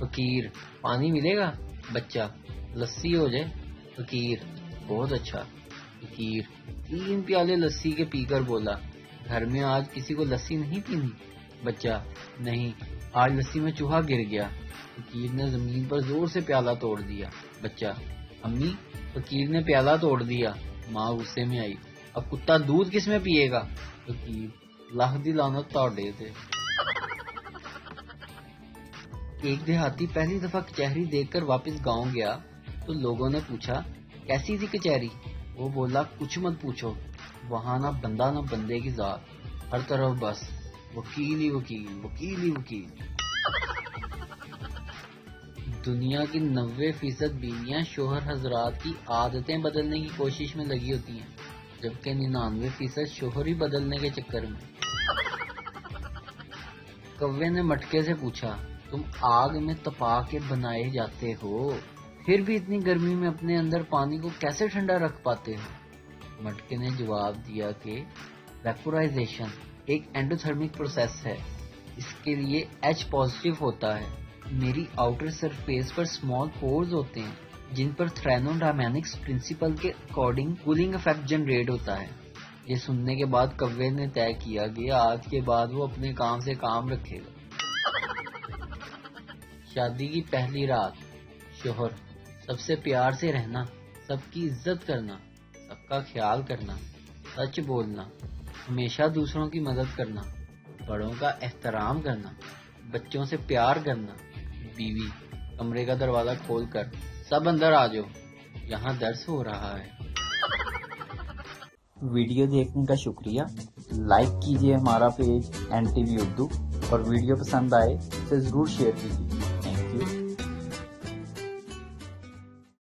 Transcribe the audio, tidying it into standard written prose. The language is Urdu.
فقیر پانی ملے گا؟ بچہ لسی ہو جائے؟ فقیر بہت اچھا۔ فقیر 3 پیالے لسی کے پی کر بولا گھر میں آج کسی کو لسی نہیں پینی؟ بچہ نہیں، آج لسی میں چوہا گر گیا۔ فقیر نے زمین پر زور سے پیالہ توڑ دیا۔ بچہ امی فقیر نے پیالہ توڑ دیا۔ ماں غصے میں آئی اب کتا دودھ کس میں پیے گا؟ فقیر لاہ دی لعنت توڑے تھے۔ ایک دیہاتی پہلی دفعہ کچہری دیکھ کر واپس گاؤں گیا تو لوگوں نے پوچھا کیسی تھی کچہری؟ وہ بولا کچھ مت پوچھو، وہاں نہ بندہ نہ بندے کی ذات، ہر طرف بس وکیل ہی وکیل، وکیل ہی وکیل۔ دنیا کی 90% بیویاں شوہر حضرات کی عادتیں بدلنے کی کوشش میں لگی ہوتی ہیں، جبکہ 99% شوہر ہی بدلنے کے چکر میں۔ کوے نے مٹکے سے پوچھا تم آگ میں تپا کے بنائے جاتے ہو، پھر بھی اتنی گرمی میں اپنے اندر پانی کو کیسے ٹھنڈا رکھ پاتے ہو؟ مٹکے نے جواب دیا کہ ویپورائزیشن ایک اینڈوتھرمک پروسیس ہے، اس کے لیے H پازیٹیو ہوتا ہے۔ میری آؤٹر سرفیس پر سمال پورز ہوتے ہیں جن پر تھرموڈائنامکس پرنسپل کے اکارڈنگ کولنگ افیکٹ جنریٹ ہوتا ہے۔ یہ سننے کے بعد کوے نے طے کیا کہ آج کے بعد وہ اپنے کام سے کام رکھے گا۔ شادی کی پہلی رات۔ شوہر سب سے پیار سے رہنا، سب کی عزت کرنا، سب کا خیال کرنا، سچ بولنا، ہمیشہ دوسروں کی مدد کرنا، بڑوں کا احترام کرنا، بچوں سے پیار کرنا۔ بیوی کمرے کا دروازہ کھول کر سب اندر آ جاؤ، یہاں درس ہو رہا ہے۔ ویڈیو دیکھنے کا شکریہ۔ لائک کیجیے ہمارا پیج NTV اردو، اور ویڈیو پسند آئے تو ضرور شیئر کیجیے۔ Thank you.